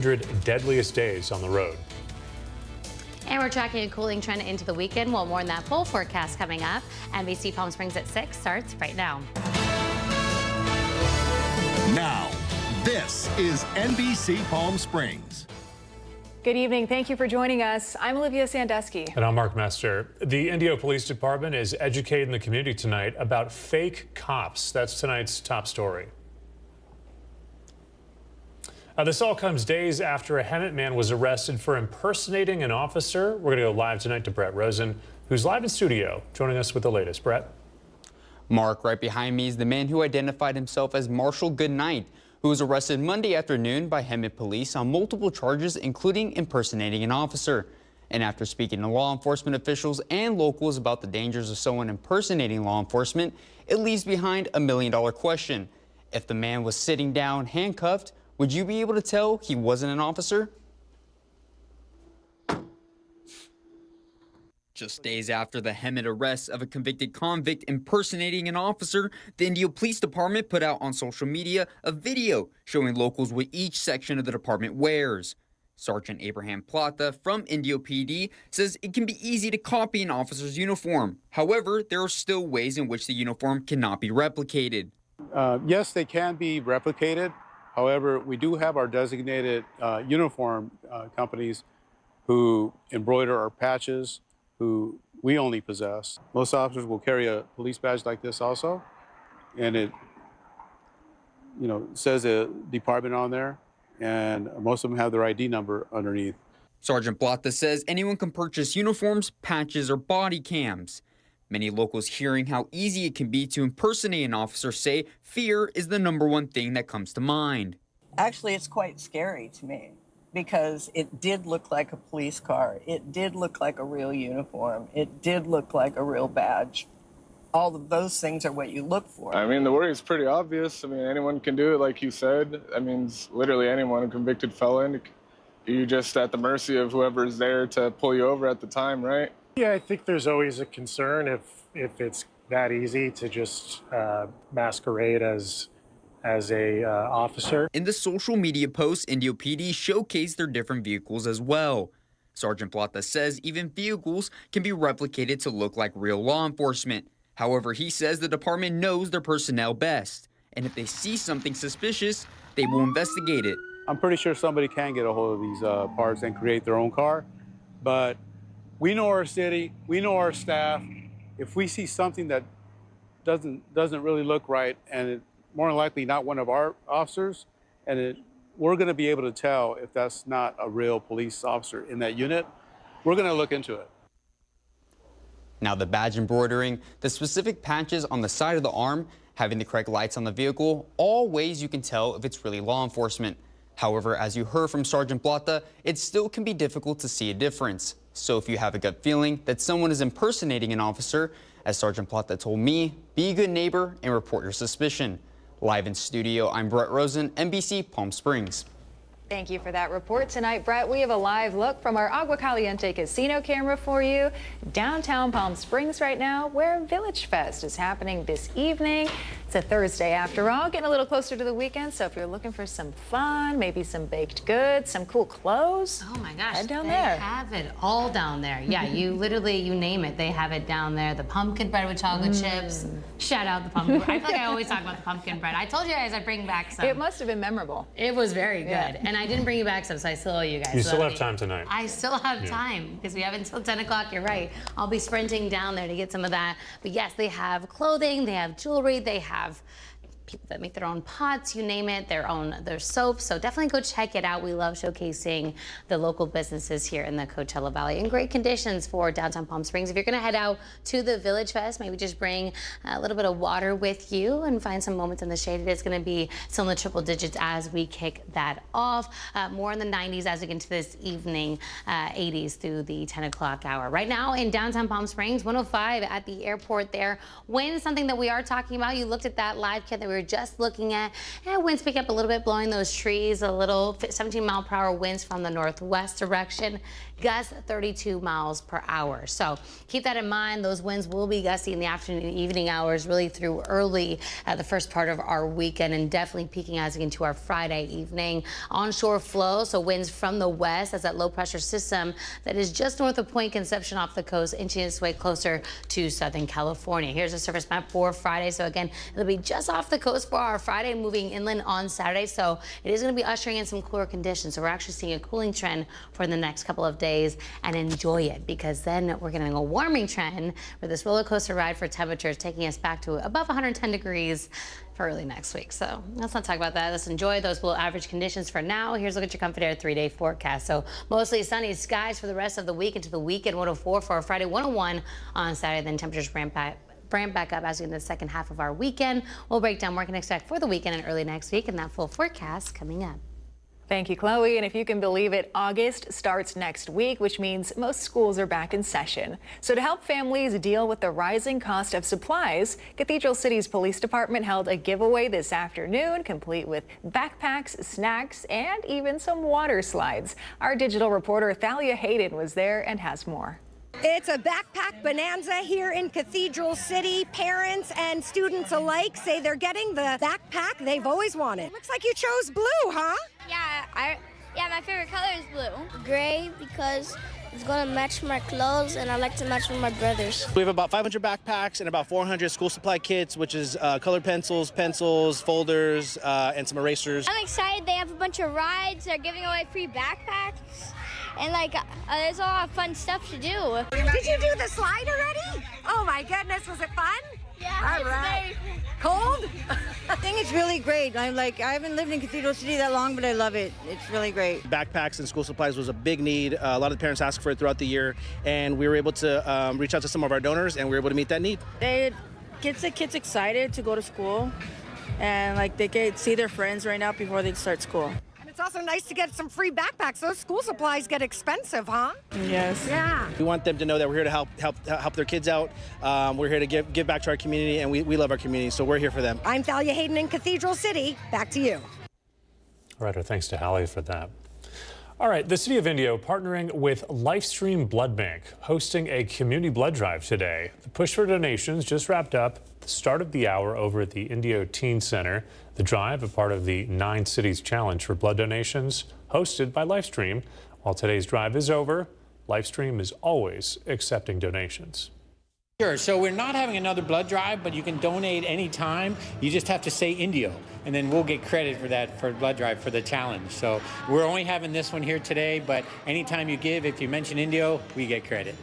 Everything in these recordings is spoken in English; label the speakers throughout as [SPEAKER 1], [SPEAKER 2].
[SPEAKER 1] 100 deadliest days on the road.
[SPEAKER 2] And we're tracking a cooling trend into the weekend. We'll more on that full forecast coming up. NBC Palm Springs at 6 starts right now.
[SPEAKER 3] Now, this is NBC Palm Springs.
[SPEAKER 4] Good evening. Thank you for joining us. I'm Olivia Sandusky.
[SPEAKER 1] And I'm Mark Mester. The Indio Police Department is educating the community tonight about fake cops. That's tonight's top story. This all comes days after a Hemet man was arrested for impersonating an officer. We're going to go live tonight to Brett Rosen, who's live in studio, joining us with the latest. Brett.
[SPEAKER 5] Mark, right behind me is the man who identified himself as Marshall Goodnight, who was arrested Monday afternoon by Hemet police on multiple charges, including impersonating an officer. And after speaking to law enforcement officials and locals about the dangers of someone impersonating law enforcement, it leaves behind a million-dollar question. If the man was sitting down, handcuffed, would you be able to tell he wasn't an officer? Just days after the Hemet arrest of a convicted convict impersonating an officer, the Indio Police Department put out on social media a video showing locals what each section of the department wears. Sergeant Abraham Plata from Indio PD says it can be easy to copy an officer's uniform. However, there are still ways in which the uniform cannot be replicated.
[SPEAKER 6] Yes, they can be replicated. However, we do have our designated uniform companies who embroider our patches, who we only possess. Most officers will carry a police badge like this also, and it, says a department on there, and most of them have their ID number underneath.
[SPEAKER 5] Sergeant Plata says anyone can purchase uniforms, patches, or body cams. Many locals hearing how easy it can be to impersonate an officer say fear is the #1 thing that comes to mind.
[SPEAKER 7] Actually, it's quite scary to me because it did look like a police car. It did look like a real uniform. It did look like a real badge. All of those things are what you look for.
[SPEAKER 8] I mean, the worry is pretty obvious. I mean, anyone can do it, like you said. I mean, it's literally anyone, a convicted felon. You're just at the mercy of whoever's there to pull you over at the time, right?
[SPEAKER 9] Yeah, I think there's always a concern if it's that easy to just masquerade as a officer.
[SPEAKER 5] In the social media posts, Indio PD showcased their different vehicles as well. Sergeant Plata says even vehicles can be replicated to look like real law enforcement. However, he says the department knows their personnel best, and if they see something suspicious, they will investigate it.
[SPEAKER 6] I'm pretty sure somebody can get a hold of these parts and create their own car, but we know our city, we know our staff. If we see something that doesn't really look right, and it more than likely not one of our officers, and we're going to be able to tell if that's not a real police officer in that unit, we're going to look into it.
[SPEAKER 5] Now the badge embroidering, the specific patches on the side of the arm, having the correct lights on the vehicle, all ways you can tell if it's really law enforcement. However, as you heard from Sergeant Plata, it still can be difficult to see a difference. So if you have a gut feeling that someone is impersonating an officer, as Sergeant Plata told me, be a good neighbor and report your suspicion. Live in studio, I'm Brett Rosen, NBC Palm Springs.
[SPEAKER 4] Thank you for that report tonight, Brett. We have a live look from our Agua Caliente casino camera for you. Downtown Palm Springs right now, where Village Fest is happening this evening. It's a Thursday after all, getting a little closer to the weekend. So if you're looking for some fun, maybe some baked goods, some cool clothes,
[SPEAKER 2] oh my gosh,
[SPEAKER 4] head down
[SPEAKER 2] they
[SPEAKER 4] there.
[SPEAKER 2] have it all down there. Yeah, you name it, they have it down there. The pumpkin bread with chocolate chips. Shout out the pumpkin bread. I feel like I always talk about the pumpkin bread. I told you guys I'd bring back some.
[SPEAKER 4] It must have been memorable.
[SPEAKER 2] It was very good.
[SPEAKER 4] Yeah.
[SPEAKER 2] And I didn't bring you back some, so I still owe you guys.
[SPEAKER 1] You
[SPEAKER 2] so
[SPEAKER 1] still have time tonight.
[SPEAKER 2] I still have time because we have until 10 o'clock. You're right. I'll be sprinting down there to get some of that. But yes, they have clothing, they have jewelry, they have people that make their own pots, you name it, their soaps. So definitely go check it out. We love showcasing the local businesses here in the Coachella Valley in great conditions for downtown Palm Springs. If you're gonna head out to the Village Fest, maybe just bring a little bit of water with you and find some moments in the shade. It is gonna be still in the triple digits as we kick that off. More in the 90s as we get into this evening, 80s through the 10 o'clock hour. Right now in downtown Palm Springs, 105 at the airport there. When something that we are talking about, you looked at that live kit that we were we're just looking at winds pick up a little bit, blowing those trees a little. 17-mile-per-hour winds from the northwest direction, gusts 32 miles per hour. So keep that in mind. Those winds will be gusty in the afternoon and evening hours, really through early the first part of our weekend, and definitely peaking as we get into our Friday evening. Onshore flow, so winds from the west as that low pressure system that is just north of Point Conception off the coast inching its way closer to Southern California. Here's a surface map for Friday. So again, it'll be just off the coast for our Friday, moving inland on Saturday. So it is going to be ushering in some cooler conditions. So we're actually seeing a cooling trend for the next couple of days, and enjoy it, because then we're getting a warming trend for this roller coaster ride for temperatures, taking us back to above 110 degrees for early next week. So let's not talk about that. Let's enjoy those below average conditions for now. Here's a look at your Comfort Air 3-day forecast. So mostly sunny skies for the rest of the week into the weekend. 104 for our Friday, 101 on Saturday. Then temperatures ramp back up as we get in the second half of our weekend. We'll break down what we can expect for the weekend and early next week, and that full forecast coming up.
[SPEAKER 4] Thank you, Chloe. And if you can believe it, August starts next week, which means most schools are back in session. So to help families deal with the rising cost of supplies, Cathedral City's police department held a giveaway this afternoon, complete with backpacks, snacks, and even some water slides. Our digital reporter Thalia Hayden was there and has more.
[SPEAKER 10] It's a backpack bonanza here in Cathedral City. Parents and students alike say they're getting the backpack they've always wanted. Looks like you chose blue, huh?
[SPEAKER 11] Yeah, my favorite color is blue. Gray, because it's going to match my clothes, and I like to match with my brothers.
[SPEAKER 12] We have about 500 backpacks and about 400 school supply kits, which is colored pencils, folders, and some erasers.
[SPEAKER 11] I'm excited. They have a bunch of rides. They're giving away free backpacks. And there's a lot of fun stuff to do.
[SPEAKER 10] Did you do the slide already? Oh my goodness, was it fun?
[SPEAKER 11] Yeah,
[SPEAKER 10] All right. Cold?
[SPEAKER 13] I think it's really great. I haven't lived in Cathedral City that long, but I love it. It's really great.
[SPEAKER 12] Backpacks and school supplies was a big need. A lot of the parents asked for it throughout the year, and we were able to reach out to some of our donors, and we were able to meet that need.
[SPEAKER 14] It gets the kids excited to go to school, and they can see their friends right now before they start school.
[SPEAKER 10] It's also nice to get some free backpacks. Those school supplies get expensive, huh?
[SPEAKER 14] Yes.
[SPEAKER 10] Yeah.
[SPEAKER 12] We want them to know that we're here to help their kids out. We're here to give back to our community, and we love our community, so we're here for them.
[SPEAKER 10] I'm Thalia Hayden in Cathedral City. Back to you.
[SPEAKER 1] All right, our thanks to Hallie for that. All right, the City of Indio partnering with Lifestream Blood Bank, hosting a community blood drive today. The push for donations just wrapped up at the start of the hour over at the Indio Teen Center. The drive, a part of the 9 Cities Challenge for blood donations, hosted by Lifestream. While today's drive is over, Lifestream is always accepting donations.
[SPEAKER 15] Sure, so we're not having another blood drive, but you can donate anytime. You just have to say Indio, and then we'll get credit for that for blood drive for the challenge. So we're only having this one here today, but anytime you give, if you mention Indio, we get credit.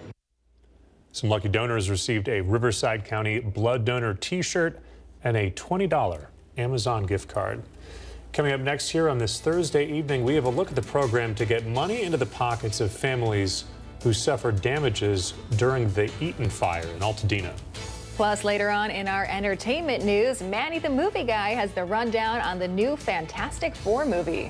[SPEAKER 1] Some lucky donors received a Riverside County blood donor t-shirt and a $20 Amazon gift card. Coming up next here on this Thursday evening, we have a look at the program to get money into the pockets of families who suffered damages during the Eaton fire in Altadena.
[SPEAKER 4] Plus, later on in our entertainment news, Manny the Movie Guy has the rundown on the new Fantastic Four movie.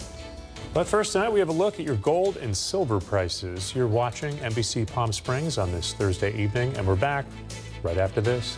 [SPEAKER 1] But first tonight, we have a look at your gold and silver prices. You're watching NBC Palm Springs on this Thursday evening, and we're back right after this.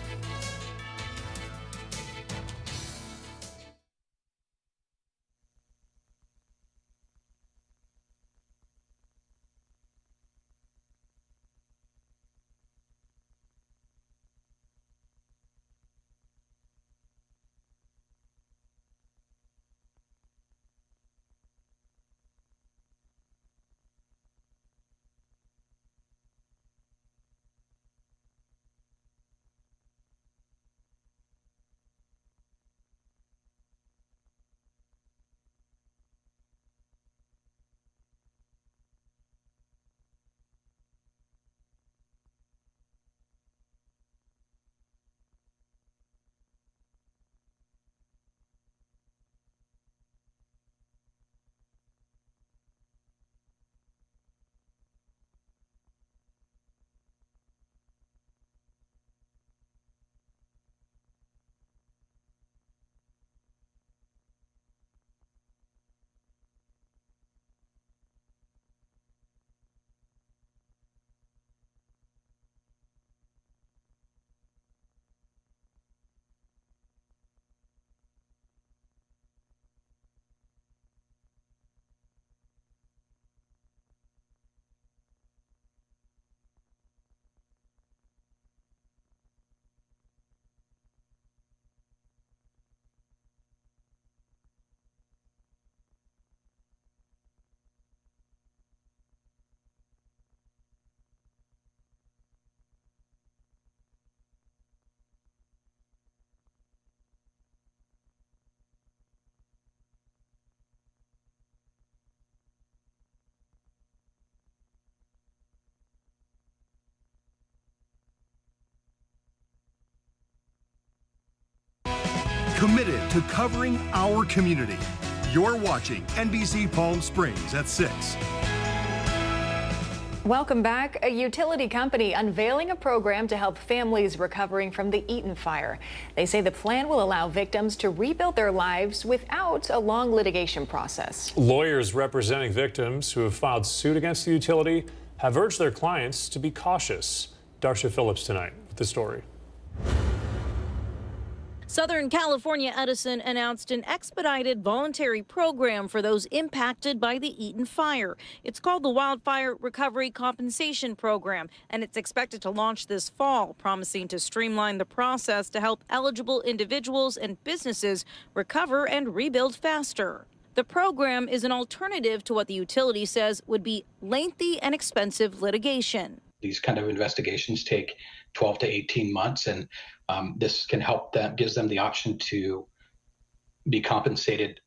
[SPEAKER 3] committed to covering our community. You're watching NBC Palm Springs at 6.
[SPEAKER 4] Welcome back. A utility company unveiling a program to help families recovering from the Eaton fire. They say the plan will allow victims to rebuild their lives without a long litigation process.
[SPEAKER 1] Lawyers representing victims who have filed suit against the utility have urged their clients to be cautious. Darcia Phillips tonight with the story.
[SPEAKER 16] Southern California Edison announced an expedited voluntary program for those impacted by the Eaton fire. It's called the Wildfire Recovery Compensation Program, and it's expected to launch this fall, promising to streamline the process to help eligible individuals and businesses recover and rebuild faster. The program is an alternative to what the utility says would be lengthy and expensive litigation.
[SPEAKER 17] These kind of investigations take 12 to 18 months, and this can help them, gives them the option to be compensated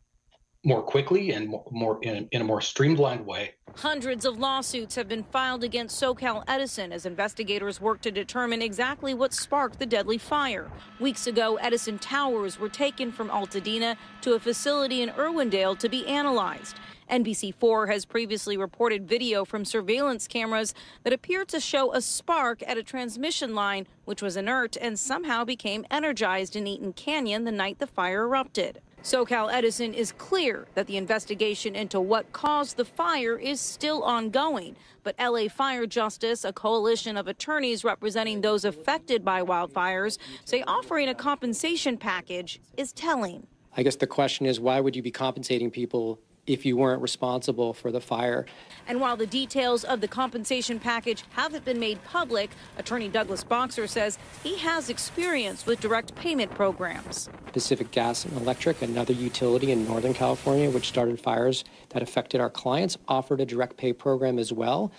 [SPEAKER 17] more quickly and more in a more streamlined way.
[SPEAKER 16] Hundreds of lawsuits have been filed against SoCal Edison as investigators work to determine exactly what sparked the deadly fire. Weeks ago, Edison towers were taken from Altadena to a facility in Irwindale to be analyzed. NBC4 has previously reported video from surveillance cameras that appeared to show a spark at a transmission line, which was inert and somehow became energized in Eaton Canyon the night the fire erupted. SoCal Edison is clear that the investigation into what caused the fire is still ongoing. But LA Fire Justice, a coalition of attorneys representing those affected by wildfires, say offering a compensation package is telling.
[SPEAKER 18] I guess the question is, why would you be compensating people if you weren't responsible for the fire?
[SPEAKER 16] And while the details of the compensation package haven't been made public, attorney Douglas Boxer says he has experience with direct payment programs.
[SPEAKER 18] Pacific Gas and Electric, another utility in Northern California, which started fires that affected our clients, offered a direct pay program as well.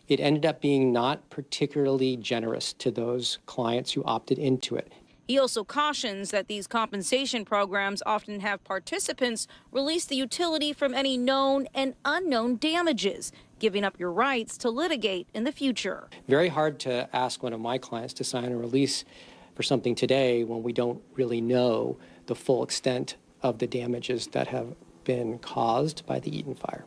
[SPEAKER 18] It ended up being not particularly generous to those clients who opted into it.
[SPEAKER 16] He also cautions that these compensation programs often have participants release the utility from any known and unknown damages, giving up your rights to litigate in the future.
[SPEAKER 18] Very hard to ask one of my clients to sign a release for something today when we don't really know the full extent of the damages that have been caused by the Eaton fire.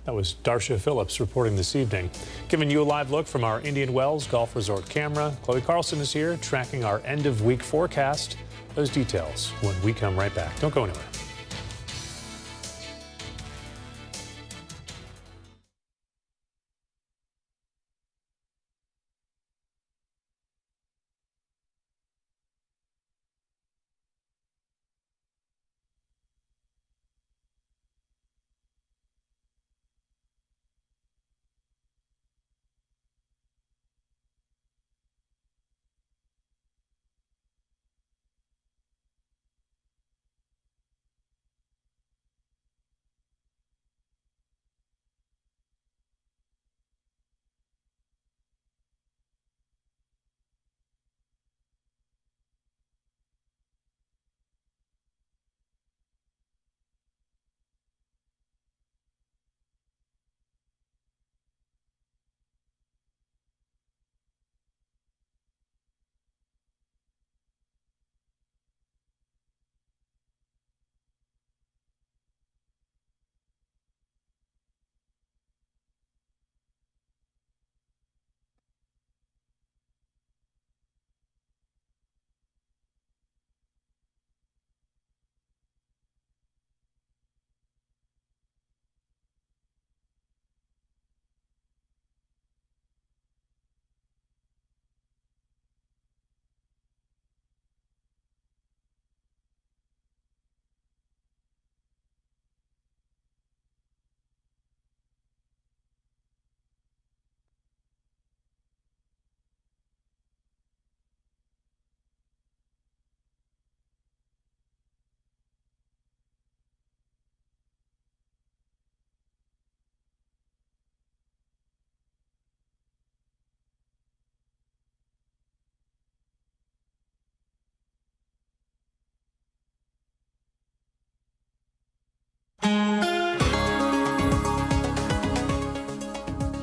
[SPEAKER 1] That was Darcia Phillips reporting this evening. Giving you a live look from our Indian Wells Golf Resort camera. Chloe Carlson is here tracking our end-of-week forecast. Those details when we come right back. Don't go anywhere.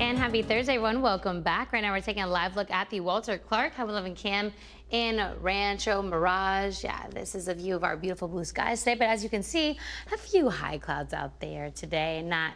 [SPEAKER 2] And happy Thursday, everyone. Welcome back. Right now, we're taking a live look at the Walter Clark High 11 cam in Rancho Mirage. Yeah, this is a view of our beautiful blue skies today, but as you can see, a few high clouds out there today. Not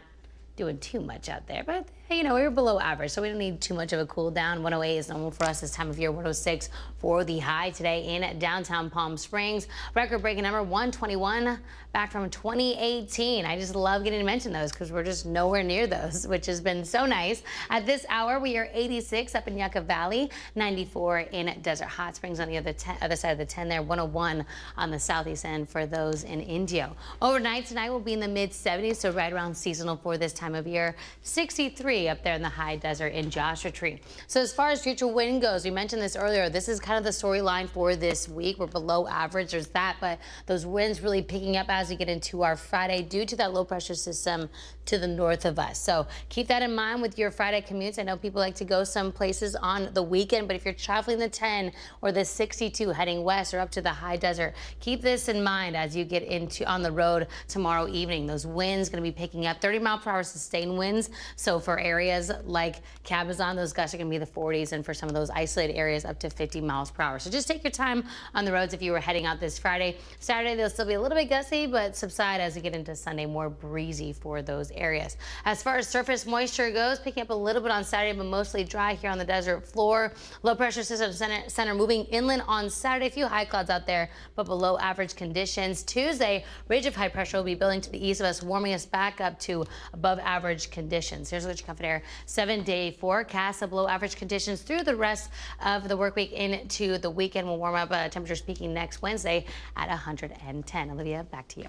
[SPEAKER 2] doing too much out there, but you know, we were below average, so we don't need too much of a cool down. 108 is normal for us this time of year. 106 for the high today in downtown Palm Springs. Record-breaking number 121, back from 2018. I just love getting to mention those because we're just nowhere near those, which has been so nice. At this hour, we are 86 up in Yucca Valley, 94 in Desert Hot Springs on the other side of the 10 there, 101 on the southeast end for those in Indio. Overnight tonight will be in the mid-70s, so right around seasonal for this time of year. 63 up there in the high desert in Joshua Tree. So as far as future wind goes, we mentioned this earlier, this is kind of the storyline for this week. We're below average, there's that, but those winds really picking up as we get into our Friday due to that low pressure system to the north of us. So keep that in mind with your Friday commutes. I know people like to go some places on the weekend, but if you're traveling the 10 or the 62 heading west or up to the high desert, keep this in mind as you get into on the road tomorrow evening. Those winds going to be picking up 30-mile-per-hour sustained winds. So for areas like Cabazon, those gusts are going to be the 40s, and for some of those isolated areas up to 50 miles per hour. So just take your time on the roads if you were heading out this Friday. Saturday, they'll still be a little bit gusty, but subside as we get into Sunday, more breezy for those areas. As far as surface moisture goes, picking up a little bit on Saturday, but mostly dry here on the desert floor. Low pressure system center moving inland on Saturday. A few high clouds out there, but below average conditions. Tuesday, ridge of high pressure will be building to the east of us, warming us back up to above average conditions. Here's what you comfort air 7-day forecast of below average conditions through the rest of the work week into the weekend. Will warm up, temperatures peaking next Wednesday at 110. Olivia, back to you.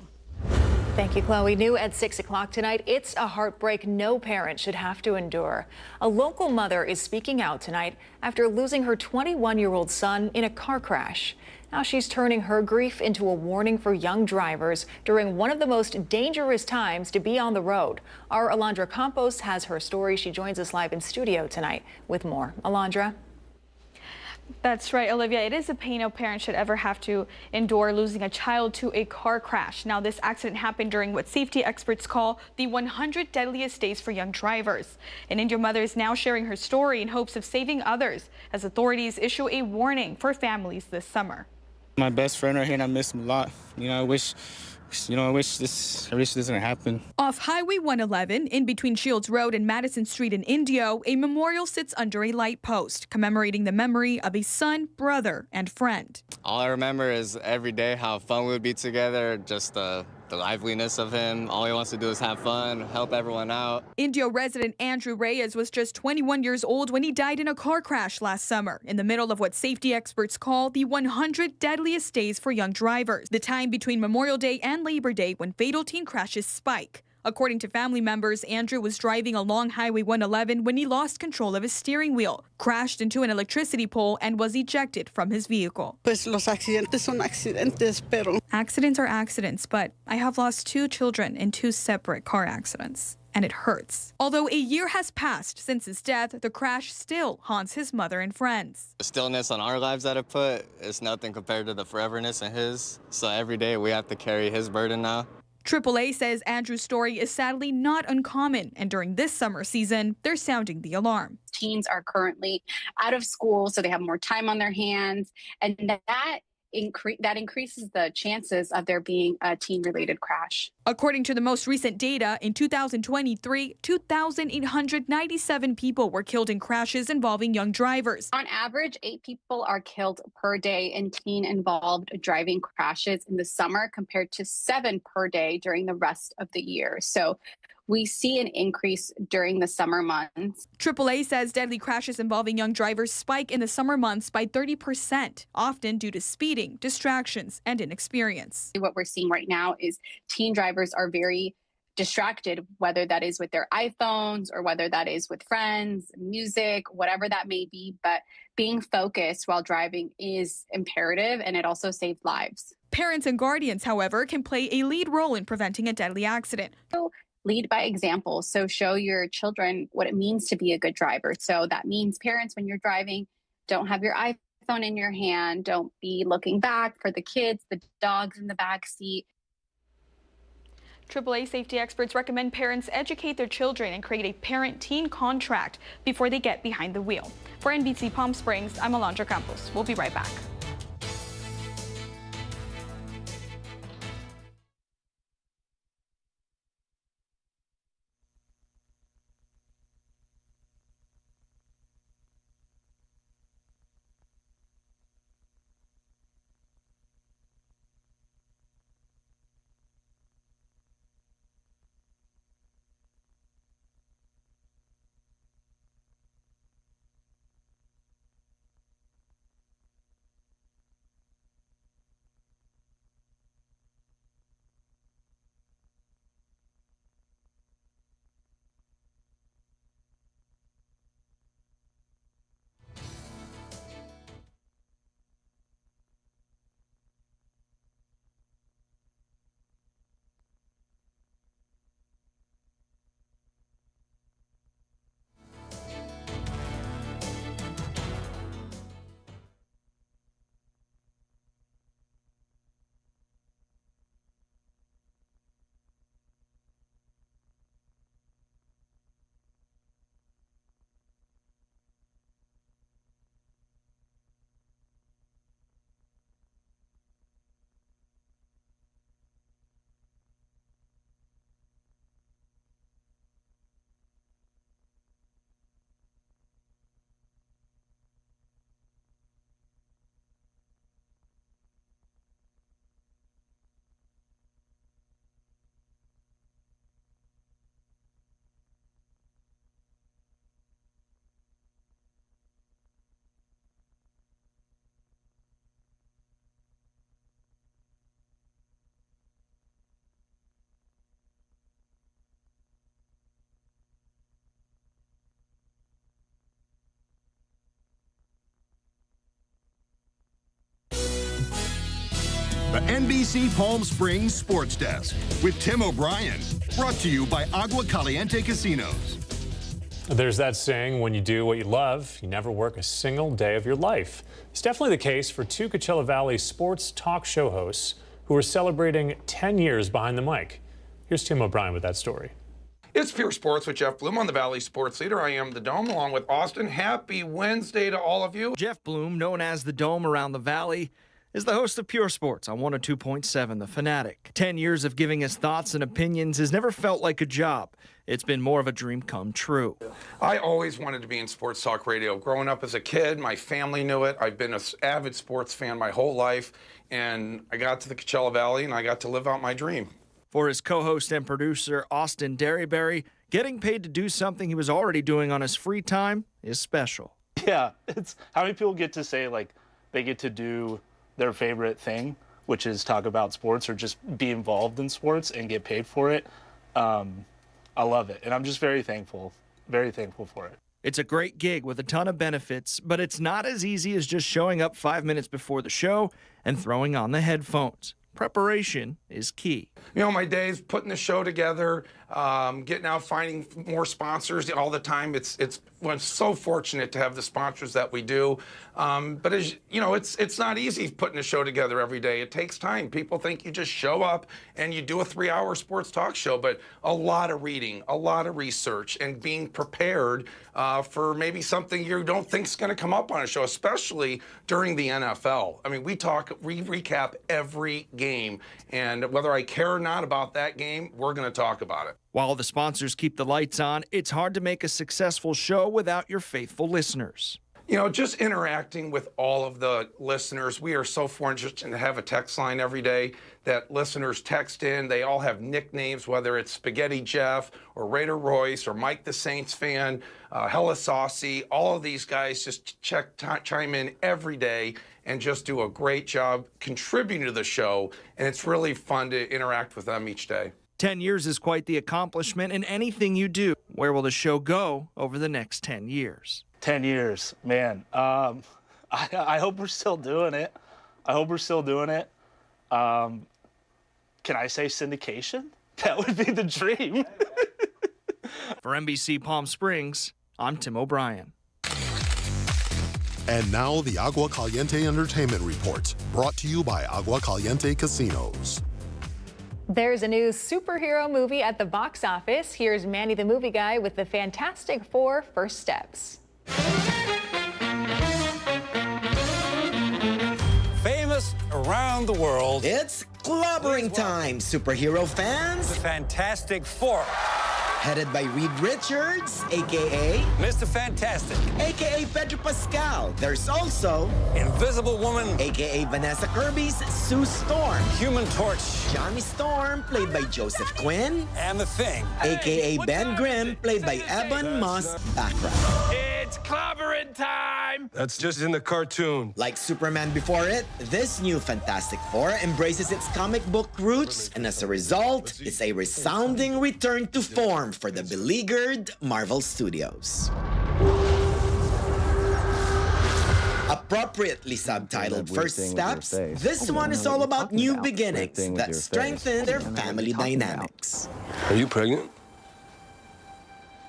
[SPEAKER 4] Thank you, Chloe. New at 6 o'clock tonight, it's a heartbreak no parent should have to endure. A local mother is speaking out tonight after losing her 21-year-old son in a car crash. Now she's turning her grief into a warning for young drivers during one of the most dangerous times to be on the road. Our Alondra Campos has her story. She joins us live in studio tonight with more. Alondra.
[SPEAKER 19] That's right, Olivia. It is a pain no parent should ever have to endure, losing a child to a car crash. Now, this accident happened during what safety experts call the 100 deadliest days for young drivers. An Indian mother is now sharing her story in hopes of saving others as authorities issue a warning for families this summer.
[SPEAKER 20] My best friend right here, and I miss him a lot. I wish this doesn't happen.
[SPEAKER 21] Off Highway 111, in between Shields Road and Madison Street in Indio, a memorial sits under a light post, commemorating the memory of a son, brother, and friend.
[SPEAKER 22] All I remember is every day how fun we would be together, just the liveliness of him. All he wants to do is have fun, help everyone out.
[SPEAKER 21] Indio resident Andrew Reyes was just 21 years old when he died in a car crash last summer, in the middle of what safety experts call the 100 deadliest days for young drivers, the time between Memorial Day and Labor Day when fatal teen crashes spike. According to family members, Andrew was driving along Highway 111 when he lost control of his steering wheel, crashed into an electricity pole, and was ejected from his vehicle.
[SPEAKER 23] Accidents
[SPEAKER 21] are accidents, but I have lost 2 children in 2 separate car accidents, and it hurts. Although a year has passed since his death, the crash still haunts his mother and friends.
[SPEAKER 22] The stillness on our lives that it put is nothing compared to the foreverness in his. So every day we have to carry his burden now.
[SPEAKER 21] AAA says Andrew's story is sadly not uncommon, and during this summer season, they're sounding the alarm.
[SPEAKER 24] Teens are currently out of school, so they have more time on their hands, and that increases the chances of there being a teen-related crash.
[SPEAKER 21] According to the most recent data, in 2023, 2,897 people were killed in crashes involving young drivers.
[SPEAKER 24] On average, 8 people are killed per day in teen-involved driving crashes in the summer compared to 7 per day during the rest of the year. So we see an increase during the summer months.
[SPEAKER 21] AAA says deadly crashes involving young drivers spike in the summer months by 30%, often due to speeding, distractions, and inexperience.
[SPEAKER 24] What we're seeing right now is teen drivers are very distracted, whether that is with their iPhones or whether that is with friends, music, whatever that may be. But being focused while driving is imperative, and it also saves lives.
[SPEAKER 21] Parents and guardians, however, can play a lead role in preventing a deadly accident.
[SPEAKER 24] Lead by example. So show your children what it means to be a good driver. So that means parents, when you're driving, don't have your iPhone in your hand. Don't be looking back for the kids, the dogs in the back seat.
[SPEAKER 19] AAA safety experts recommend parents educate their children and create a parent-teen contract before they get behind the wheel. For NBC Palm Springs, I'm Alondra Campos. We'll be right back.
[SPEAKER 3] The NBC Palm Springs Sports Desk with Tim O'Brien. Brought to you by Agua Caliente Casinos.
[SPEAKER 1] There's that saying, when you do what you love, you never work a single day of your life. It's definitely the case for two Coachella Valley sports talk show hosts who are celebrating 10 years behind the mic. Here's Tim O'Brien with that story.
[SPEAKER 7] It's Pure Sports with Jeff Bloom on the Valley Sports Leader. I am the Dome along with Austin. Happy Wednesday to all of you.
[SPEAKER 8] Jeff Bloom, known as the Dome around the Valley, is the host of Pure Sports on 102.7 The Fanatic. 10 years of giving us thoughts and opinions has never felt like a job. It's been more of a dream come true.
[SPEAKER 7] I always wanted to be in sports talk radio. Growing up as a kid, my family knew it. I've been an avid sports fan my whole life, and I got to the Coachella Valley and I got to live out my dream.
[SPEAKER 8] For his co-host and producer, Austin Derryberry, getting paid to do something he was already doing on his free time is special.
[SPEAKER 9] Yeah, it's how many people get to say, like, they get to do their favorite thing, which is talk about sports or just be involved in sports and get paid for it. I love it, and I'm just very thankful for it.
[SPEAKER 8] It's a great gig with a ton of benefits, but it's not as easy as just showing up 5 minutes before the show and throwing on the headphones. Preparation is key.
[SPEAKER 7] You know, my days putting the show together, getting out, finding more sponsors all the time. We're so fortunate to have the sponsors that we do. But as you know, it's not easy putting a show together every day. It takes time. People think you just show up and you do a 3-hour sports talk show, but a lot of reading, a lot of research, and being prepared for maybe something you don't think is going to come up on a show, especially during the NFL. I mean, we recap every game, and whether I care or not about that game, we're going to talk about it.
[SPEAKER 8] While the sponsors keep the lights on, it's hard to make a successful show without your faithful listeners.
[SPEAKER 7] You know, just interacting with all of the listeners. We are so fortunate to have a text line every day that listeners text in. They all have nicknames, whether it's Spaghetti Jeff or Raider Royce or Mike the Saints fan, Hella Saucy. All of these guys just chime in every day and just do a great job contributing to the show. And it's really fun to interact with them each day.
[SPEAKER 8] 10 years is quite the accomplishment in anything you do. Where will the show go over the next 10 years?
[SPEAKER 9] 10 years, man. I hope we're still doing it. Can I say syndication? That would be the dream.
[SPEAKER 8] For NBC Palm Springs, I'm Tim O'Brien.
[SPEAKER 3] And now the Agua Caliente Entertainment Report, brought to you by Agua Caliente Casinos.
[SPEAKER 4] There's a new superhero movie at the box office. Here's Manny the Movie Guy with the Fantastic Four First Steps.
[SPEAKER 23] Famous around the world.
[SPEAKER 25] It's clobbering time, superhero fans.
[SPEAKER 23] The Fantastic Four.
[SPEAKER 25] Headed by Reed Richards, a.k.a.
[SPEAKER 23] Mr. Fantastic.
[SPEAKER 25] a.k.a. Pedro Pascal. There's also
[SPEAKER 23] Invisible Woman.
[SPEAKER 25] a.k.a. Vanessa Kirby's Sue Storm.
[SPEAKER 23] Human Torch.
[SPEAKER 25] Johnny Storm, played by Joseph Quinn.
[SPEAKER 23] And The Thing.
[SPEAKER 25] a.k.a. Ben Grimm, played by Evan Moss Baccarat.
[SPEAKER 23] It's clobbering time! That's just in the cartoon.
[SPEAKER 25] Like Superman before it, this new Fantastic Four embraces its comic book roots, and as a result, it's a resounding return to form for the beleaguered Marvel Studios. Appropriately subtitled First Steps, this one is all about new beginnings that strengthen their family dynamics.
[SPEAKER 23] Are you pregnant?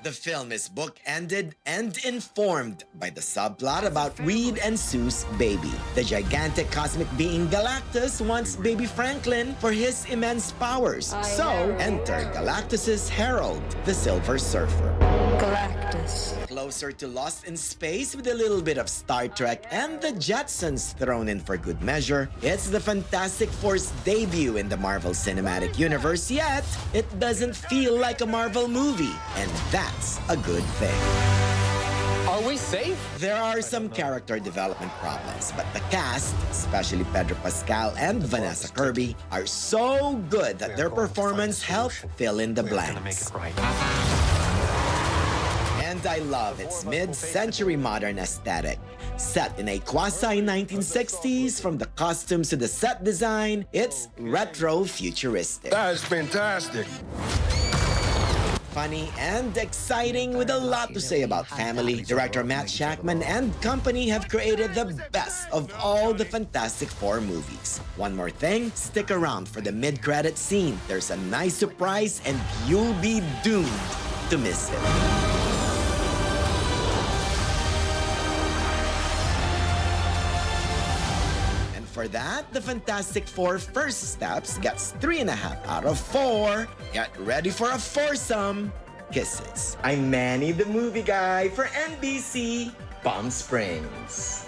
[SPEAKER 25] The film is book-ended and informed by the subplot about Reed and Sue's baby. The gigantic cosmic being Galactus wants baby Franklin for his immense powers. So, enter Galactus's herald, the Silver Surfer. Galactus. Closer to Lost in Space with a little bit of Star Trek and the Jetsons thrown in for good measure, it's the Fantastic Four's debut in the Marvel Cinematic Universe, yet it doesn't feel like a Marvel movie, and that's a good thing.
[SPEAKER 23] Are we safe?
[SPEAKER 25] There are some character development problems, but the cast, especially Pedro Pascal and Vanessa Kirby, are so good that their performance helps fill in the blanks. And I love its mid-century modern aesthetic. Set in a quasi-1960s, from the costumes to the set design, it's retro-futuristic.
[SPEAKER 23] That is fantastic.
[SPEAKER 25] funny and exciting with a lot to say about family. Director Matt Shackman and company have created the best of all the Fantastic Four movies. One more thing, stick around for the mid-credit scene. There's a nice surprise and you'll be doomed to miss it. For that, the Fantastic Four First Steps gets 3.5 out of 4. Get ready for a foursome. Kisses. I'm Manny, the movie guy for NBC Palm Springs.